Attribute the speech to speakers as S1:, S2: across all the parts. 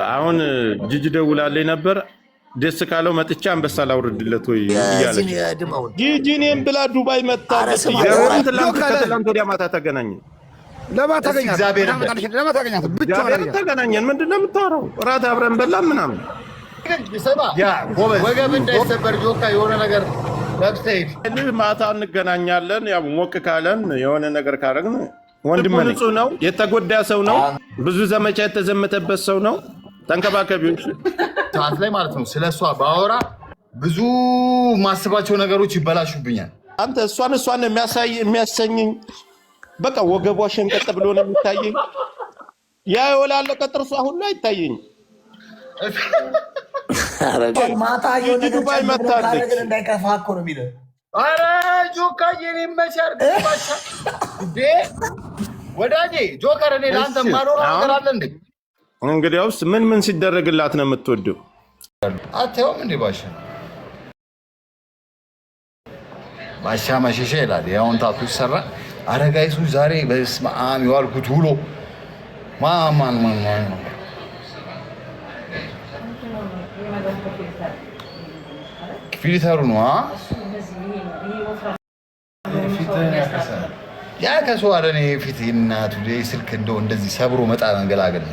S1: አሁን ጂጂ ደውላልኝ ነበር። ደስ ካለው መጥቻ አንበሳ ላውርድለት ወይ እያለች ጂጂ እኔም ብላ ዱባይ መጣለች። ከትላንት ወዲያ ማታ ተገናኘን። ተገናኘን። ምንድን ነው የምታወራው? እራት አብረን በላን ምናምን።
S2: ወገብ እንዳይሰበር ጆካ የሆነ ነገር
S1: ማታ እንገናኛለን። ያው ሞቅ ካለን የሆነ ነገር ካረግን ወንድም ንጹህ ነው፣ የተጎዳ ሰው ነው፣ ብዙ ዘመቻ የተዘመተበት ሰው ነው። ተንከባከቢዎች
S2: ሰዓት ላይ ማለት ነው። ስለሷ ባወራ ብዙ ማስባቸው ነገሮች ይበላሹብኛል።
S1: አንተ እሷን የሚያሰኝኝ በቃ ወገቧ ሸንቀጥ ብሎ ነው የሚታየኝ። ያ የወላለቀ ጥርሷ ሁሉ አይታየኝ።
S3: ማታ
S1: ዱባይ መታለች።
S3: እንዳይከፋ እኮ ነው የሚለው።
S2: ኧረ ጆካ የኔ መቻር ባሻ እንዴ ወዳጄ ጆከር፣ እኔ ለአንተ ማኖረው ነገር አለ እንዴ?
S1: እንግዲያውስ ምን ሲደረግላት ነው የምትወደው?
S2: አትተውም እንዴ ባሻ መሸሻ ይላል። ያውን ታቱ ይሰራ አረጋይሱ ዛሬ በስመ አብ የዋልኩት ውሎ ማን ፊልተሩ ነው ያ ከሰው አለ። እኔ ፊት እናቱ ስልክ እንደው እንደዚህ ሰብሮ መጣ መንገላገል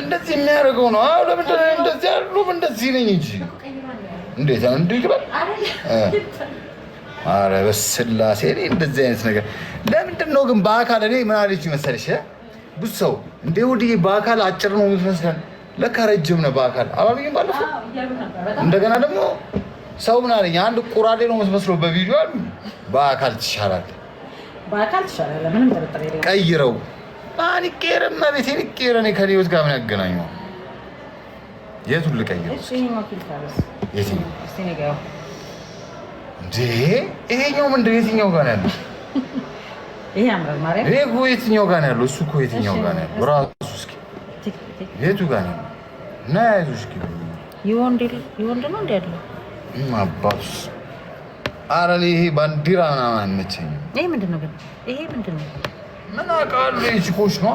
S2: እንደዚህ የሚያደርገው ነው። አዎ ለምንድን ነው እንደዚህ ያለው? እንደዚህ ነኝ እንጂ እንዴት አንዱ ይግባል። ኧረ በስላሴ እንደዚህ አይነት ነገር ለምንድን ነው ግን? በአካል እኔ ምን አለች መሰለሽ ብዙ ሰው እንደ ወዲህ በአካል አጭር ነው የሚመስለን፣ ለካ ረጅም ነው በአካል አባብዬም ባለፈው። እንደገና ደግሞ ሰው ምን አለኝ አንድ ቁራሌ ነው መስመስለው በቪዲዮ አሉ። በአካል ትሻላለህ፣
S4: በአካል ትሻላለህ። ምንም ጥርጥር የለም።
S2: ቀይረው ማን ይቀየርም ቤቴ ይቀየር። እኔ ከህይወት ጋር ምን ያገናኘው? የቱን ልቀይረው? ይሄኛው ምንድን የትኛው ጋር ነው ያለው?
S4: ይሄ አምራል ማርያም።
S2: ይሄ እኮ የትኛው ጋር ነው ያለው? እሱ እኮ የትኛው ጋር ነው ያለው? ራሱ እስኪ የቱ ጋር ነው እና ያይዙ እስኪ
S4: ይወንድ ነው እንደ ያለው
S2: አባቱስ። ኧረ ይሄ ባንዲራ ምናምን አይመቸኝም።
S4: ይሄ ምንድን ነው ግን? ይሄ ምንድን ነው?
S2: ምን አውቃለሁ። የቺኮች ነው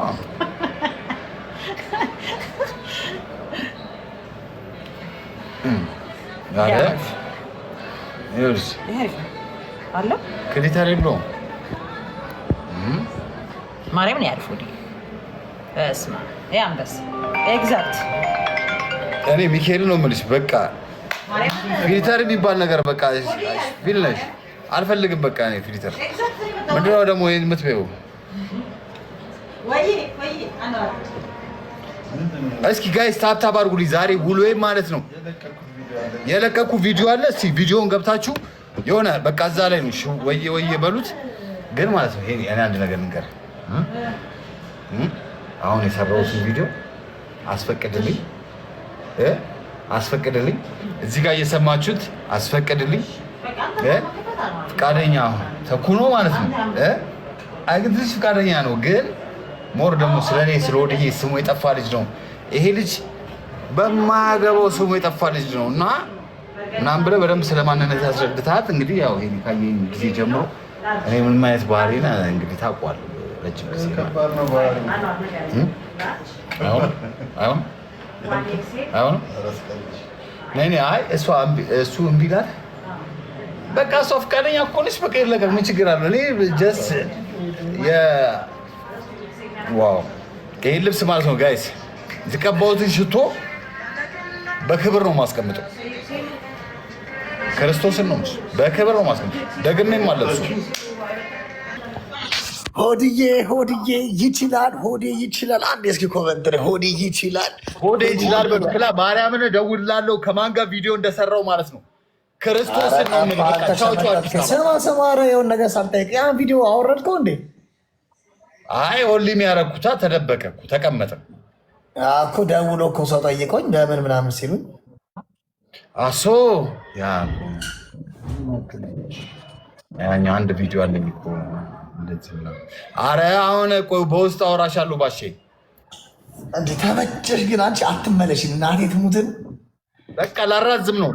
S4: አለ
S2: ክሊተር የለውም።
S4: ማርያምን ያርፉ እስማ አንበስ ኤግዛክት
S2: እኔ ሚካኤል ነው የምልሽ። በቃ ፊልተር የሚባል ነገር በቃ ፊልነሽ አልፈልግም። በቃ እኔ ፊልተር ምንድን ነው ደግሞ የምትበይው? እስኪ ጋይስ ታብታብ አድርጉልኝ። ዛሬ ውሎዬ ማለት ነው የለቀኩ ቪዲዮ አለ። እስኪ ቪዲዮውን ገብታችሁ የሆነ በቃ እዛ ላይ ነው ወየ በሉት። ግን ማለት ነው ይሄ እኔ አንድ ነገር ልንገር፣ አሁን የሰራሁትን ቪዲዮ አስፈቅድልኝ እዚህ ጋር እየሰማችሁት አስፈቅድልኝ። ፍቃደኛ ተኩኖ ማለት ነው አይግድሽ ፍቃደኛ ነው። ግን ሞር ደግሞ ስለኔ ስለወድዬ ስሙ የጠፋ ልጅ ነው ይሄ ልጅ፣ በማያገባው ስሙ የጠፋ ልጅ ነው እና ምናምን ብለህ በደንብ ስለማንነት ያስረድታት። እንግዲህ ያው ይሄን ካየኝ ጊዜ ጀምሮ እኔ ምንም አይነት ባህሪና እንግዲህ ታውቋል። ረጅም ጊዜ አይሆንም። አይ እሱ እምቢ ይላል። በቃ እሷ ፈቃደኛ እኮ ነች። በቃ ይለቀቅ፣ ምን ችግር አለው? እኔ ጀስት ዋው ይሄን ልብስ ማለት ነው ጋይስ የተቀባሁትን ሽቶ በክብር ነው ማስቀምጠው። ክርስቶስን ነው በክብር ነው ማስቀምጠው። ደግሜም አለብሱ።
S3: ሆድዬ ይችላል፣ ሆዴ ይችላል። አንድ እስኪ ኮመንት ላይ ሆዴ ይችላል
S2: በክላ ማርያምን እደውልላለሁ ከማን ጋር ቪዲዮ እንደሰራው ማለት ነው። ክርስቶስን ነው
S3: ስማ የሆነ ነገር ሳልጠይቅ ያን ቪዲዮ አወረድከው እንዴ?
S2: አይ ኦንሊ ያረኩታ ተደበቀ እኮ ተቀመጠ
S3: እኮ። ደውሎ እኮ ሰው ጠይቆኝ ለምን ምናምን ሲሉኝ
S2: ያኛው አንድ ቪዲዮ አለኝ እኮ እንደዚህ ነው። ኧረ አሁን ቆይ በውስጥ አወራሻለሁ ባሼ።
S3: እንዴ ተመቸሽ ግን አንቺ አትመለሽም። እናቴ ትሙትን
S2: በቃ ላራዝም ነው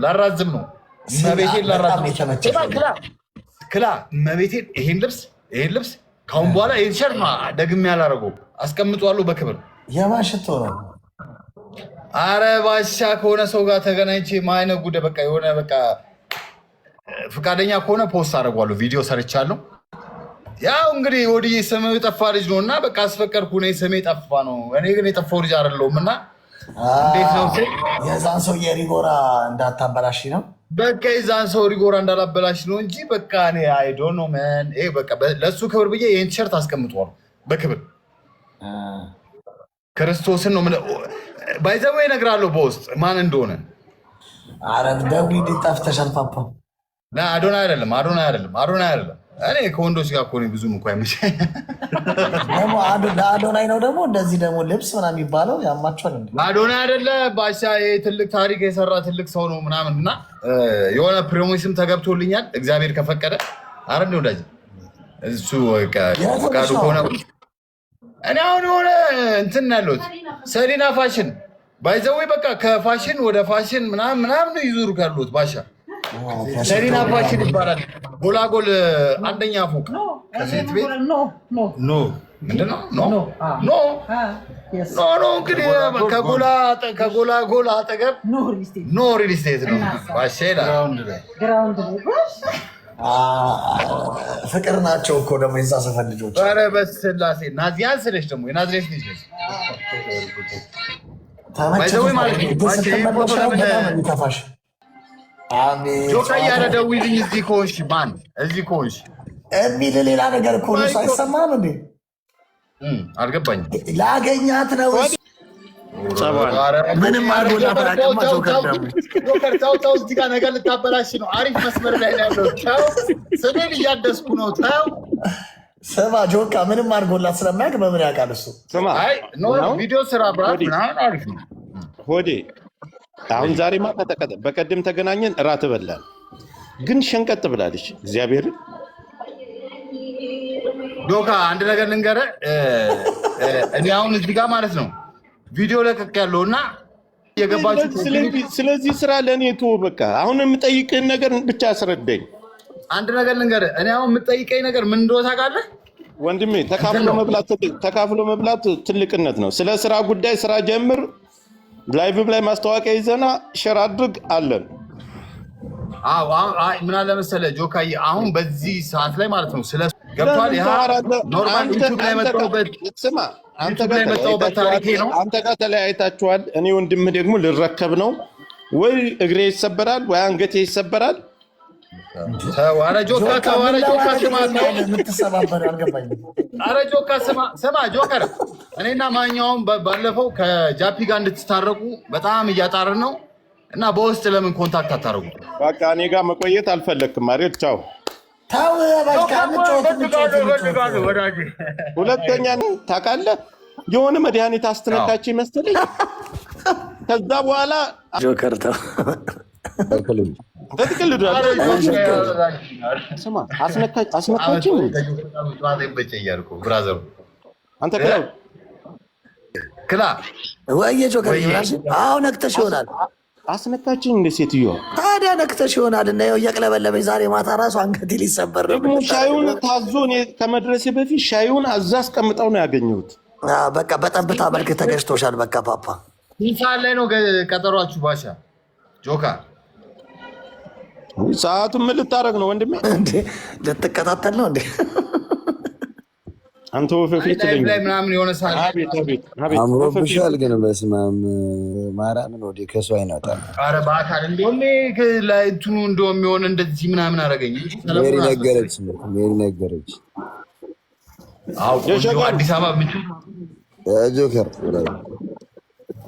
S2: መቤቴን ላራዝም ክላ መቤቴን። ይሄን ልብስ ካሁን በኋላ ይሄን ሸርማ ደግሜ ያላረገው አስቀምጧለሁ በክብር
S3: የማን ሽቶ ነው?
S2: አረ ባሻ ከሆነ ሰው ጋር ተገናኝቼ ማይነጉደ በቃ የሆነ በቃ ፈቃደኛ ከሆነ ፖስት አደርጓለሁ። ቪዲዮ ሰርቻለሁ። ያው እንግዲህ ወዲህ ስሜ የጠፋ ልጅ ነው እና በቃ አስፈቀድኩ። እኔ ስሜ ጠፋ ነው። እኔ ግን የጠፋው ልጅ አይደለሁም እና እንዴት ነው
S3: የዛን ሰው የሪጎራ እንዳታበላሽ ነው።
S2: በቃ የዛን ሰው ሪጎራ እንዳላበላሽ ነው እንጂ በቃ እኔ አይ ዶንት ኖ ማን። ይሄ በቃ ለሱ ክብር ብዬ ይሄን ቲሸርት አስቀምጧል በክብር ክርስቶስን ነው ባይዘው እነግራለሁ በውስጥ ማን እንደሆነ።
S3: አረ ደውይ ጠፍተሻል ፓፓ።
S2: አዶናይ አይደለም። እኔ ከወንዶች ጋር እኮ ብዙም እንኳን አይመቸኝ።
S3: ደግሞ ለአዶናይ ነው ደግሞ እንደዚህ ደግሞ ልብስ ምናምን የሚባለው ያማቸዋል እንዴ?
S2: አዶናይ አይደለ ባሻ ትልቅ ታሪክ የሰራ ትልቅ ሰው ነው ምናምን እና የሆነ ፕሮሞሽን ተገብቶልኛል እግዚአብሔር ከፈቀደ። አረ እንደ ወዳጅ እሱ ፈቃዱ ከሆነ እኔ አሁን የሆነ እንትን ያለሁት ሰሊና ፋሽን ባይዘዌ በቃ ከፋሽን ወደ ፋሽን ምናምን ይዙሩ ካሉት ባሻ ሰሊና ፋሽን ይባላል። ጎላጎል አንደኛ ፎቅ ከሴት ቤት ኖ ምንድነው? ኖ እንግዲህ ከጎላጎል አጠገብ ኖ ሪል ስቴት ነው ባሻ ይላል።
S3: ፍቅር ናቸው እኮ ደግሞ የዛ ሰፈር ልጆች።
S2: ኧረ በስላሴ ናዚያን ስለሽ ደግሞ የናዝሬት ልጅ ነች።
S3: ተፋሽ
S2: ጆካ እያለ ደውይልኝ እዚህ ከሆንሽ ማን እዚህ ከሆንሽ
S3: የሚል ሌላ ነገር እኮ እሱ አይሰማም እንዴ?
S2: አልገባኝም።
S3: ላገኛት ነው ምንም
S2: ተው እዚህ ጋር ነገር ልታበላሽ ነው። አሪፍ መስመር ላይ ያለው ተው፣ ስሜን እያደስኩ ነው። ተው
S3: ስማ ጆካ ምንም አድርጎላት ስለማያውቅ በምን ያውቃል እሱ?
S2: ቪዲዮ ስራ ብራት አሪፍ ነው
S1: ሆዴ። አሁን ዛሬ ማታ በቀደም ተገናኘን፣ እራት በላን፣ ግን ሸንቀጥ ብላለች። እግዚአብሔርን
S2: ጆካ አንድ ነገር ልንገርህ። እኔ አሁን እዚህ ጋር ማለት ነው ቪዲዮ ለቀቅ ያለው እና የገባችሁ።
S1: ስለዚህ ስራ ለእኔ ተወው በቃ። አሁን የምጠይቅህን ነገር ብቻ አስረዳኝ።
S2: አንድ ነገር ልንገርህ። እኔ አሁን የምጠይቀኝ ነገር ምን እንደሆነ ታውቃለህ
S1: ወንድሜ? ተካፍሎ መብላት ትልቅነት ነው። ስለ ስራ ጉዳይ ስራ ጀምር፣ ላይቭም ላይ ማስታወቂያ ይዘና ሸር አድርግ አለን።
S2: ምን አለ መሰለህ ጆካዬ፣ አሁን በዚህ ሰዓት ላይ ማለት ነው ስለ ገብቷል። ኖርማል ዩቱብ ላይ መጣሁበት
S1: ስማ አንተ ጋር ተለያይታችኋል። እኔ ወንድምህ ደግሞ ልረከብ ነው። ወይ እግሬ ይሰበራል ወይ አንገቴ ይሰበራል።
S2: ስማ ጆከር፣ እኔና ማንኛውም ባለፈው ከጃፒ ጋር እንድትታረቁ በጣም እያጣርን ነው እና በውስጥ ለምን ኮንታክት አታረጉ?
S1: በቃ እኔ ጋር መቆየት አልፈለግክም አይደል? ቻው። ሁለተኛ ታውቃለህ የሆነ መድኃኒት አስተነካች መሰለኝ። ከዛ በኋላ
S3: ጆከር ተው
S1: አንተ ክላ
S3: ወየ ጆከር አሁን ነክተሽ ይሆናል።
S1: አስነካችኝ እንደ ሴትዮዋ።
S3: ታዲያ ነክተሽ ይሆናል እና እየቅለበለበኝ ዛሬ ማታ ራሱ አንገቴ ሊሰበር ነው።
S1: ደግሞ ሻዩን ታዞ እኔ ከመድረሴ በፊት ሻዩን አዛ አስቀምጠው ነው ያገኘሁት።
S3: በቃ በጠብታ መልክ ተገጭቶሻል። በቃ ፓፓ
S2: ሰዓት ላይ ነው ቀጠሯችሁ? ባሻ ጆካ
S1: ሰዓቱን ምን ልታደርግ ነው ወንድሜ?
S3: እንዴ ልትከታተል ነው እንዴ?
S1: አንተ ወፈፊት
S2: ላይ ምናምን የሆነ ሰዓት
S5: አምሮብሻል። ግን በስመ አብ ማርያምን ወዲህ ከሱ አይነውጣም።
S2: ኧረ በአካል እንደውም ላይ እንትኑ እንደውም የሆነ እንደዚህ ምናምን አደረገኝ።
S5: ሜሪ ነገረች።
S2: አዲስ አበባ ምንጭ
S5: ጆከር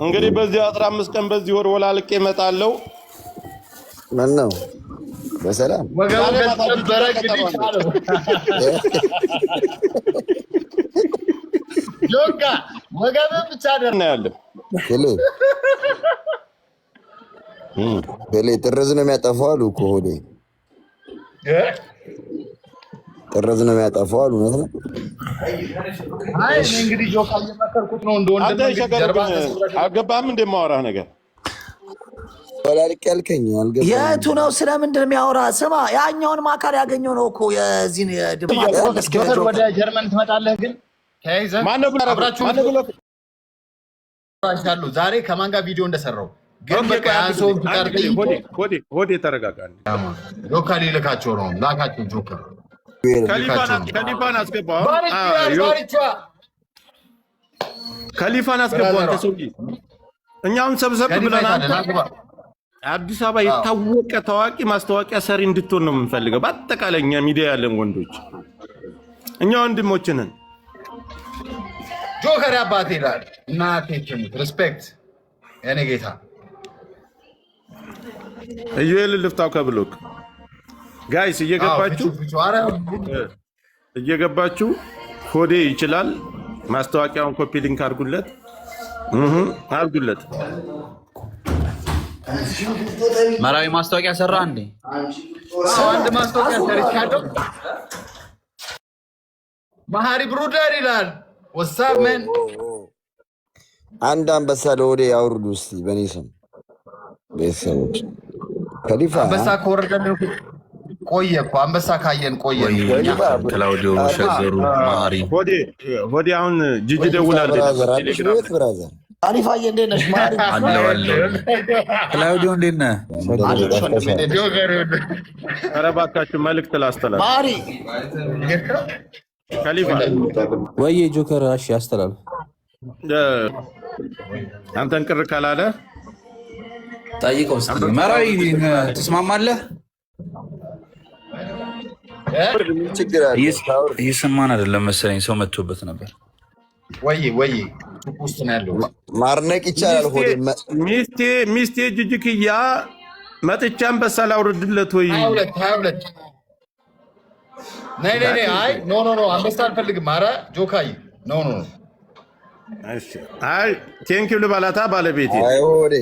S1: እንግዲህ በዚህ 15 ቀን በዚህ ወር ወላልቄ እመጣለሁ።
S5: ምን ነው በሰላም
S2: ጆካ ወገብ ብቻ
S1: እናያለን።
S5: ፔሌ ጥርዝ ነው የሚያጠፋው አሉ እኮ ሆዴ ጥርዝ ነው የሚያጠፋው አሉ። እውነት ነው።
S2: አይ እንግዲህ ጆካ እየመከርኩት ነው እንደወንድም
S1: አልገባህም እንደማወራህ ነገር
S5: ወላልቅ ያልከኝ አልገባኝም።
S3: የቱ ነው ስለምንድን ነው የሚያወራ? ስማ ያኛውን ማካር ያገኘው ነው እኮ የዚህን
S2: ወደ ጀርመን ትመጣለህ ግን ተያይዘን
S1: ማነው ብሎ
S2: አወራሻለሁ ዛሬ ከማን ጋር ቪዲዮ እንደሰራው ግን በቃ ያንሶን ፍቃድ
S1: ሆዴ ተረጋጋ።
S2: ጆከር ይልካቸው ነው ላካቸው ጆከር
S1: ከሊፋን አስገባው ከሊፋን አስገባው አንተ ሰውዬ እኛውን ሰብሰብ ብለናል። አዲስ አበባ የታወቀ ታዋቂ ማስታወቂያ ሰሪ እንድትሆን ነው የምንፈልገው። በአጠቃላይ እኛ ሚዲያ ያለን ወንዶች እኛ ወንድሞች ነን።
S2: ጆከር አባቴ ይላል እናቴ ትሙት ሪስፔክት የኔ ጌታ
S1: እዩል ልፍታው ከብሎክ ጋይስ እየገባችሁ ሆዴ ይችላል ማስታወቂያውን ኮፒ ሊንክ አድርጉለት አድርጉለት።
S6: መራዊ ማስታወቂያ ሰራ እንዴ?
S2: አንድ ማስታወቂያ ሰርቻለሁ። ማሃሪ ብሩደር ይላል ወሳብ ምን
S5: አንድ አንበሳ ለወዴ ያውርዱ እስቲ በኔ ስም ቤተሰቦች። ከሊፋ
S2: አንበሳ ከወረደን ቆየ እኮ አንበሳ ካየን ቆየ።
S6: ክላውዲዮ ሸገሩ ማሪ
S1: ሆዴ አሁን ጂጂ ደውላለች።
S5: ብራዘር
S3: አሊፋዬ እንዴት ነሽ? ማሪ
S6: አለው ክላውዲዮ እንዴት ነህ?
S1: ኧረ እባካችሁ መልዕክት ላስተላልፍ።
S3: ማሪ
S1: ከሊፋ
S7: ወይ ጆከር እሺ አስተላልፍ።
S1: አንተን ቅር ካላለ
S6: ጠይቀው እስኪ። መራዊ ትስማማለህ? እየሰማን አይደለም መሰለኝ ሰው መጥቶበት ነበር።
S2: ወይ ውስጥ ነው ያለው።
S5: ማርነቅ ይቻላል። ሆዴ
S1: ሚስቴ ጅጅክያ መጥቻ አንበሳ ላውርድለት ወይ?
S2: 22 ነይ አይ ኖ አንበሳ አልፈልግም። ኧረ ጆካይ ኖ
S1: እሺ አይ ቴንኪው ልባላታ ባለቤቴ።
S5: አይ ሆዴ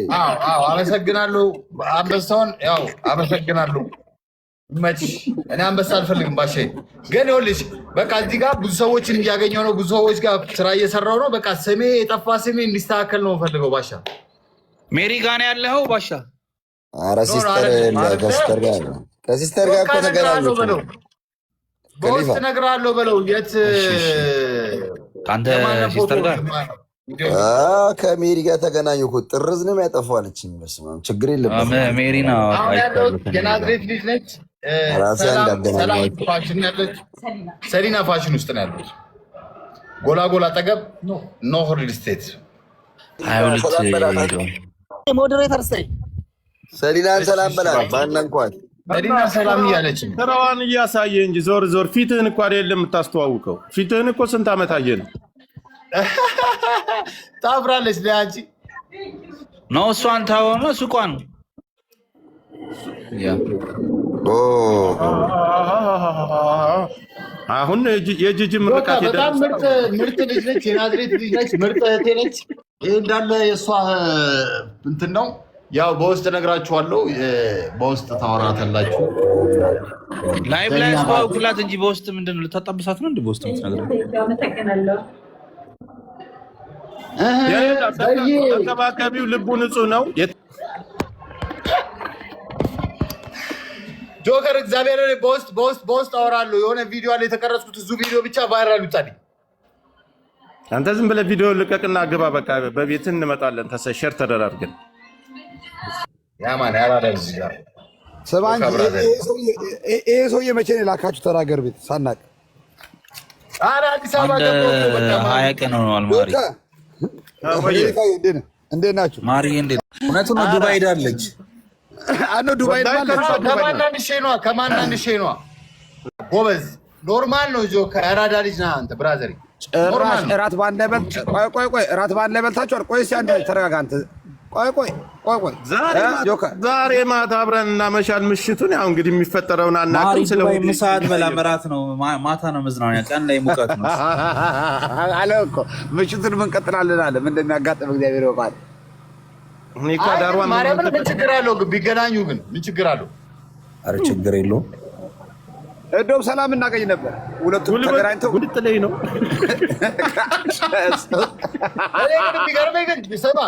S2: አመሰግናለሁ። አንበሳውን ያው አመሰግናለሁ። መች እኔ አንበሳ አልፈልግም ባሼ። ግን ይኸውልሽ በቃ እዚህ ጋር ብዙ ሰዎችን እያገኘሁ ነው። ብዙ ሰዎች ጋር ስራ እየሰራሁ ነው። በቃ ስሜ የጠፋ ስሜ እንዲስተካከል ነው ፈልገው ባሻ።
S6: ሜሪ ጋር ነው ያለኸው ባሻ?
S5: ኧረ ከሲስተር ጋር እኮ ተገናኙ በለው።
S2: በውስጥ እነግርሃለሁ በለው። የት
S6: ከአንተ ሲስተር ጋር
S5: ከሜሪ ጋር ተገናኙ እኮ። ጥርዝ ነው የሚያጠፋው አለችኝ። በስመ አብ ችግር የለበትም።
S6: ሜሪ ነው
S2: የናዝሬት ልጅ ነች። ሰሊና ፋሽን ውስጥ ነው ያሉት። ጎላጎላ አጠገብ ኖህ ሪል ስቴት
S6: 22
S3: ሞዴሬተር ስቴይ
S5: ሰሊናን ሰላም በላት። ባና እንኳን
S2: ሰሊና ሰላም እያለች
S1: ስራዋን እያሳየ እንጂ ዞር ፊትህን እኮ አይደለም የምታስተዋውቀው። ፊትህን እኮ ስንት ዓመት አየህ ነው።
S2: ታፍራለች ለአንቺ
S6: ነው። እሷን ታወነ ሱቋን
S1: አሁን የጂጂ ምርቃት
S2: በጣም ምርጥ ልጅ ነች። የናዝሬት ልጅ ነች። ምርጥ እህቴ ነች። ይህ እንዳለ የእሷ እንትን ነው። ያው በውስጥ እነግራችኋለሁ። በውስጥ ታወራታላችሁ።
S6: ላይቭ ላይ አስተዋውቁላት እንጂ በውስጥ ምንድን ነው ልታጣብሳት ነው እንዴ? በውስጥ
S1: ተንከባከቢው። ልቡ ንጹህ ነው።
S2: ጆከር እግዚአብሔር በውስጥ አወራለሁ። የሆነ ቪዲዮ አለ የተቀረጽኩት። እዙ ቪዲዮ ብቻ ቫይራል ይውጣል።
S1: አንተ ዝም ብለህ ቪዲዮ ልቀቅና ግባ። በቃ በቤት እንመጣለን። ሸር ተደራርገን
S2: ያማን ያራዳል። እዚህ ጋር
S8: ሰማኝ። ይሄ ሰውዬ መቼ ነው የላካችሁ? ተናገር ቤት ሳናቅ
S2: አዲስ አበባ ገባ።
S6: 20 ቀን ሆኗል። ማሪ
S8: እንዴት ናችሁ?
S6: ማሪ እንዴት እውነቱን ነው። ዱባይ ሄዳለች።
S8: አኖ ዱባይ
S2: ከማናንሼ ነዋ። ጎበዝ ኖርማል ነው። ጆከር ያራዳ ልጅ ነህ አንተ ብራዘር።
S8: ጭራሽ እራት ባንድ ላይ ቆይ እራት ባንድ ላይ በልታችኋል? ቆይ እስኪ አንድ ተረጋጋ አንተ። ቆይ
S1: ዛሬ ማታ አብረን እናመሻል። ምሽቱን ያው እንግዲህ የሚፈጠረውን አናውቅም።
S6: ስለዚህ ምሳት በላ መራት ነው። ማታ ነው መዝናኛ፣ ቀን ላይ ሙቀት ነው
S8: አለ እኮ። ምሽቱን ምን ቀጥላለን አለ። ምን እንደሚያጋጥም እግዚአብሔር ያውቃል።
S2: ማርያምን ምን ችግር አለው? ቢገናኙ ግን ምን ችግር አለው?
S6: ኧረ ችግር የለውም።
S8: እንደውም ሰላም እናገኝ ነበር። ሁለቱም ተገናኝተው
S1: ጉልጥ ላይ ነው።
S2: ቢገርመኝ ግን ሰማ